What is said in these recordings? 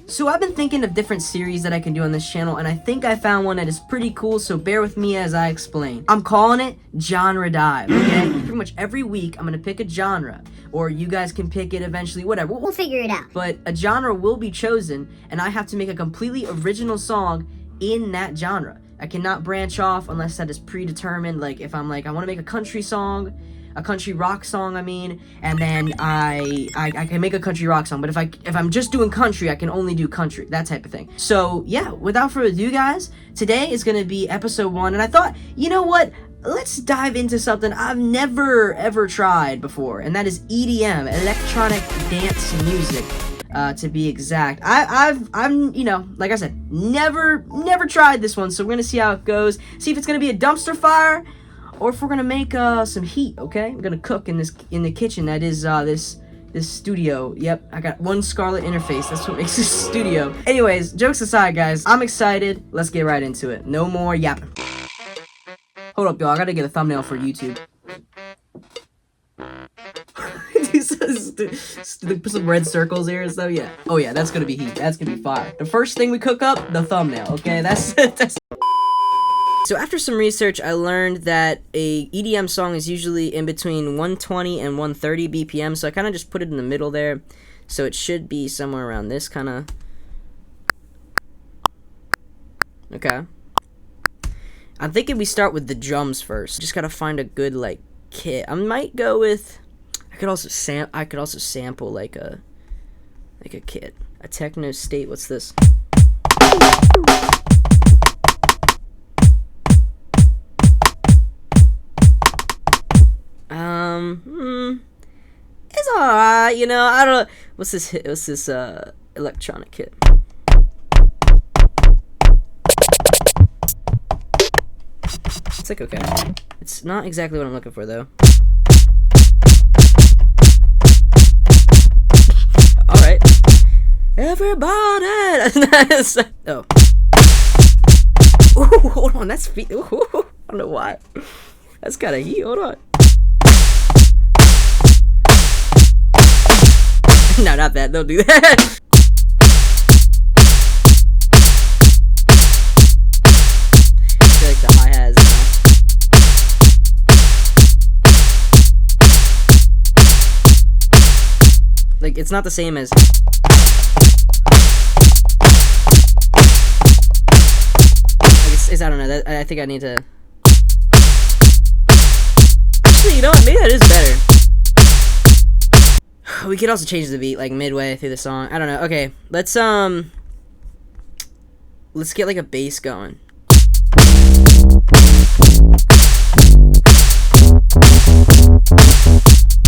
So I've been thinking of different series that I can do on this channel, and I think I found one that is pretty cool, so bear with me as I explain. I'm calling it Genre Dive, okay? Pretty much every week, I'm gonna pick a genre, or you guys can pick it eventually, whatever. We'll figure it out. But a genre will be chosen, and I have to make a completely original song in that genre. I cannot branch off unless that is predetermined. Like, if I'm like, I want to make a country song, a country rock song, I mean, and then I can make a country rock song. But if I'm just doing country, I can only do country, that type of thing. So yeah, without further ado, guys, today is gonna be episode 1, and I thought, you know what? Let's dive into something I've never ever tried before, and that is EDM, electronic dance music. To be exact. I'm, you know, like I said, never tried this one, so we're gonna see how it goes. See if it's gonna be a dumpster fire, or if we're gonna make some heat. Okay, we're gonna cook in the kitchen. That is this studio. Yep, I got one Scarlet interface. That's what makes this studio. Anyways, jokes aside, guys, I'm excited. Let's get right into it. No more yapping. Hold up, y'all. I gotta get a thumbnail for YouTube. Put some red circles here and stuff. Yeah. Oh yeah, that's gonna be heat. That's gonna be fire. The first thing we cook up, the thumbnail. Okay, that's. So after some research, I learned that a EDM song is usually in between 120 and 130 BPM. So I kind of just put it in the middle there. So it should be somewhere around this kind of. Okay. I'm thinking we start with the drums first. Just gotta find a good like kit. I might go with. I could also sample like a kit. A techno state. What's this? It's alright, you know. I don't know. What's this electronic kit? It's like okay. It's not exactly what I'm looking for though. Alright. Everybody! Oh. Ooh, hold on, that's feet. Ooh, I don't know why. That's kinda heat, hold on. No, not that, don't do that. I feel like the hi-hats now. Like, it's not the same as. I don't know. I think I need to. Actually, you know what? Maybe that is better. We could also change the beat like midway through the song. I don't know. Okay, let's get like a bass going. I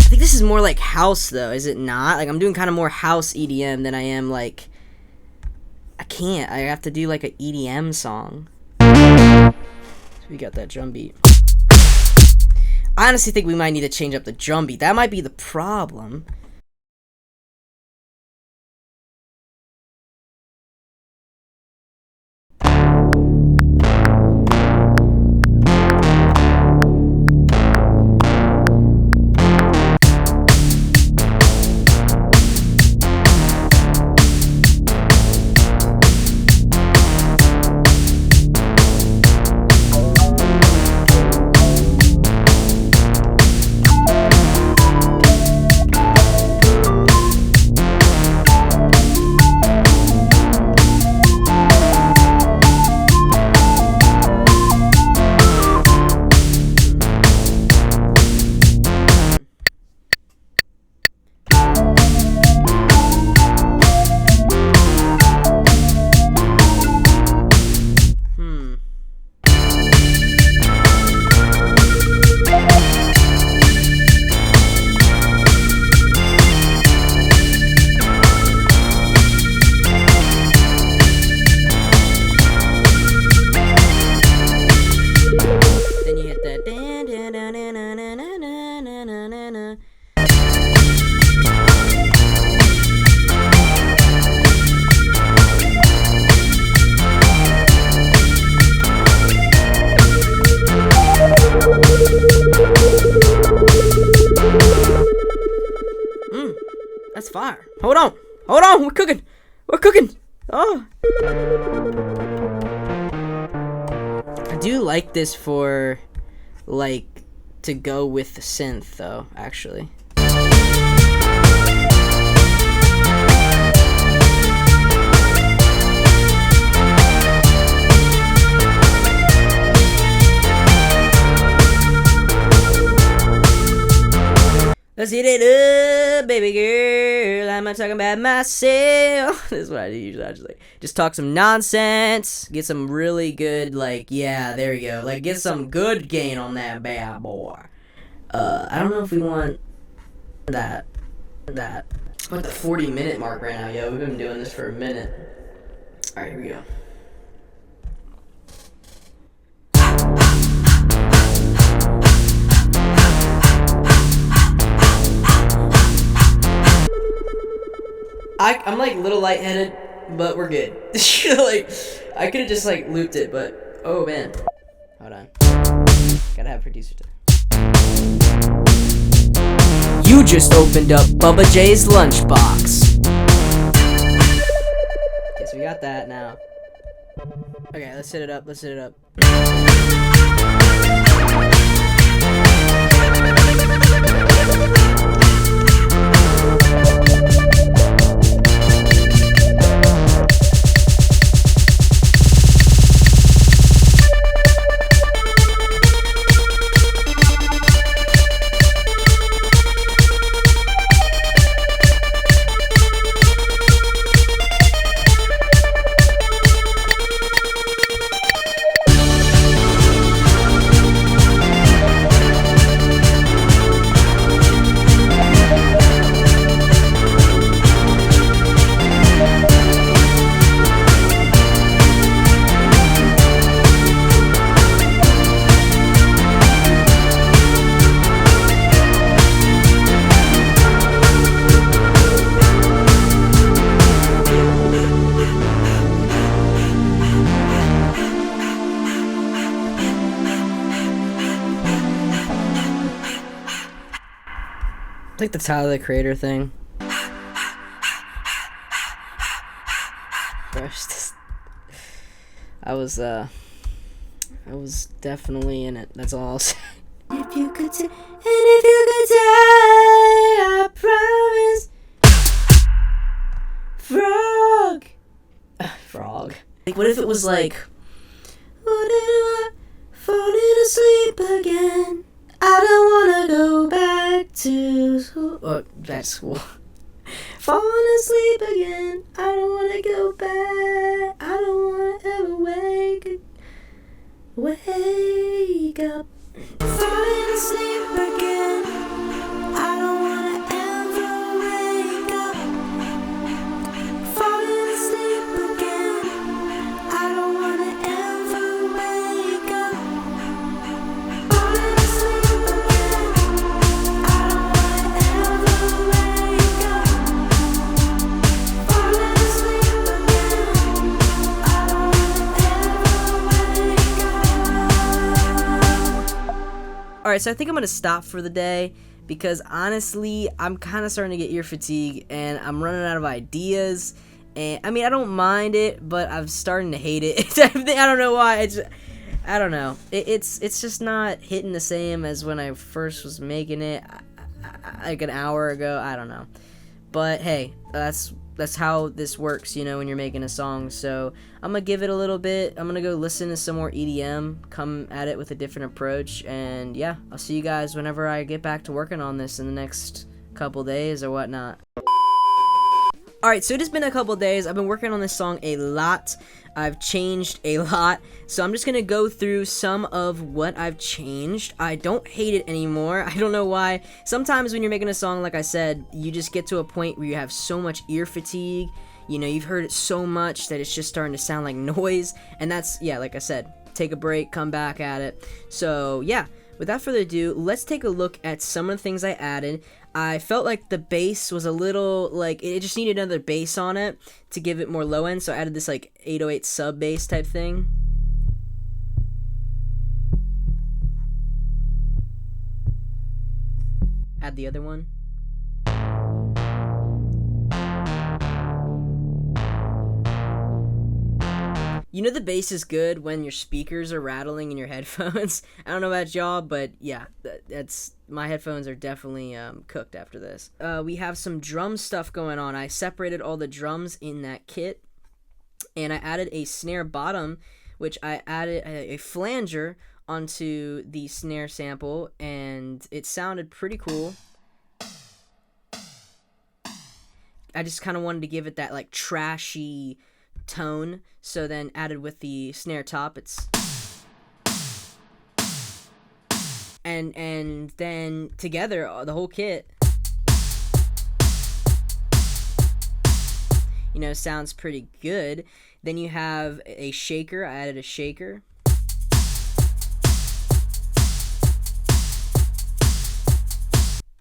think this is more like house though, is it not? Like I'm doing kind of more house EDM than I am like. I have to do like an EDM song. We got that drum beat. I honestly think we might need to change up the drum beat. That might be the problem. That's fire. Hold on. Hold on. We're cooking. We're cooking. Oh! I do like this for, like, to go with the synth, though, actually. Let's hit it up, baby girl. I'm not talking about myself. This is what I do usually. I just talk some nonsense, get some really good, like, yeah, there we go. Like, get some good gain on that bad boy. I don't know if we want that. We're at the 40-minute mark right now, yo. We've been doing this for a minute. All right, here we go. I'm like a little lightheaded, but we're good. Like, I could have just like looped it, but oh man. Hold on. Gotta have producer time. You just opened up Bubba J's lunchbox. Okay, so we got that now. Okay, let's hit it up. Like the Tyler the Creator thing. I was definitely in it. That's all I'll say. If you could die, I promise. Frog. Like, what if it was like, what if I falling asleep again? I don't wanna go back to school. School. Falling asleep again. I don't wanna go back. I don't wanna ever wake up. Falling asleep again. I don't wanna ever wake up. Falling asleep again. I don't wanna ever wake up. Falling asleep again. I don't wanna ever wake up. Falling asleep again. I don't wanna ever wake up. Alright, so I think I'm gonna stop for the day because honestly, I'm kind of starting to get ear fatigue and I'm running out of ideas. And I mean, I don't mind it, but I'm starting to hate it. I don't know why. I don't know. It's just not hitting the same as when I first was making it, like an hour ago. I don't know. But hey, that's how this works, you know, when you're making a song. So I'm gonna give it a little bit. I'm gonna go listen to some more EDM, come at it with a different approach, and yeah, I'll see you guys whenever I get back to working on this in the next couple days or whatnot. Alright, so it has been a couple days. I've been working on this song a lot. I've changed a lot. So I'm just going to go through some of what I've changed. I don't hate it anymore. I don't know why. Sometimes when you're making a song, like I said, you just get to a point where you have so much ear fatigue. You know, you've heard it so much that it's just starting to sound like noise. And that's, yeah, like I said, take a break, come back at it. So, yeah. Without further ado, let's take a look at some of the things I added. I felt like the bass was a little, like, it just needed another bass on it to give it more low end, so I added this, like, 808 sub bass type thing. Add the other one. You know the bass is good when your speakers are rattling in your headphones. I don't know about y'all, but yeah, that's my headphones are definitely cooked after this. We have some drum stuff going on. I separated all the drums in that kit, and I added a snare bottom, which I added a flanger onto the snare sample, and it sounded pretty cool. I just kind of wanted to give it that like trashy tone, so then added with the snare top, it's and then together the whole kit, you know, sounds pretty good. Then you have a shaker. I added a shaker.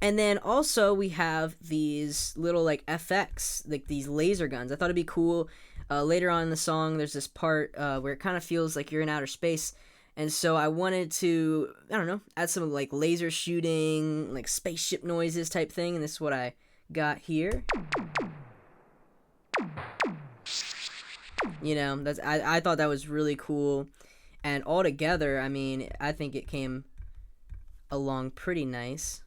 And then also we have these little like FX, like these laser guns. I thought it'd be cool. Later on in the song, there's this part where it kind of feels like you're in outer space. And so I wanted to, I don't know, add some like laser shooting, like spaceship noises type thing. And this is what I got here. You know, I thought that was really cool. And all together, I mean, I think it came along pretty nice.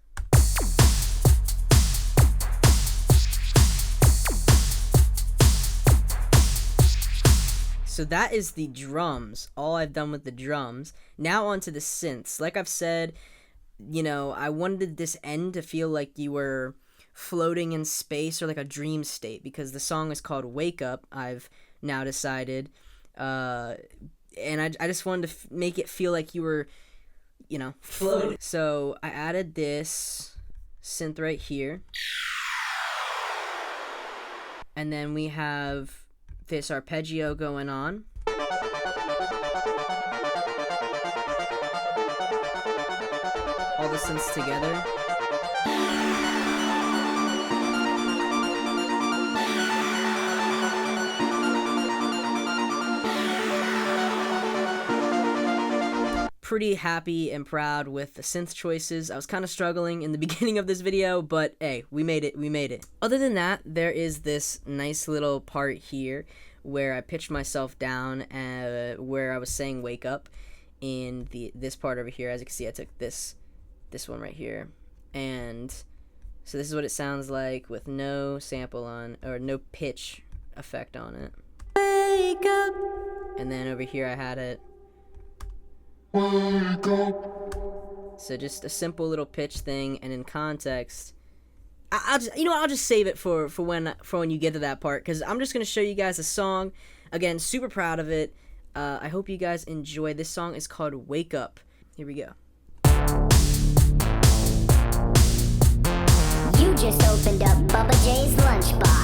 So that is the drums, all I've done with the drums. Now onto the synths. Like I've said, you know, I wanted this end to feel like you were floating in space or like a dream state, because the song is called Wake Up, I've now decided. And I just wanted to make it feel like you were, you know, floating. So I added this synth right here. And then we have this arpeggio going on. All the synths together. Pretty happy and proud with the synth choices. I was kind of struggling in the beginning of this video, but hey, we made it. Other than that, there is this nice little part here where I pitched myself down, where I was saying wake up in this part over here. As you can see, I took this one right here, and so this is what it sounds like with no sample on, or no pitch effect on it. Wake up. And then over here I had it. Wake up. So just a simple little pitch thing, and in context, I'll just save it for when you get to that part, because I'm just gonna show you guys a song. Again, super proud of it. I hope you guys enjoy. This song is called Wake Up. Here we go. You just opened up Bubba J's lunchbox.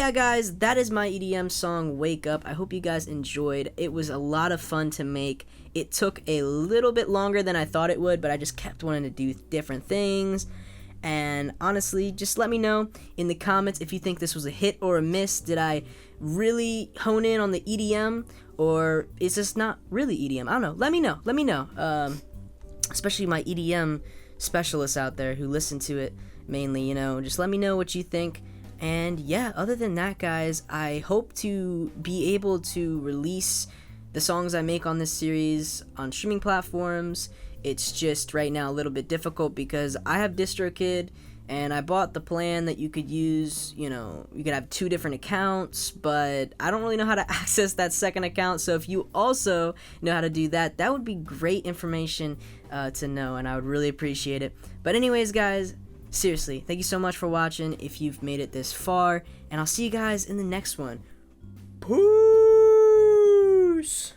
yeah, guys, that is my EDM song, Wake Up. I hope you guys enjoyed. It was a lot of fun to make. It took a little bit longer than I thought it would, but I just kept wanting to do different things. And honestly, just let me know in the comments if you think this was a hit or a miss. Did I really hone in on the EDM, or is this not really EDM? I don't know. Let me know. Especially my EDM specialists out there who listen to it mainly, just let me know what you think. And yeah, other than that, guys, I hope to be able to release the songs I make on this series on streaming platforms. It's just right now a little bit difficult because I have DistroKid, and I bought the plan that you could use, you could have 2 different accounts, but I don't really know how to access that second account. So if you also know how to do that, that would be great information to know, and I would really appreciate it. But anyways, guys, seriously, thank you so much for watching if you've made it this far, and I'll see you guys in the next one. Peace!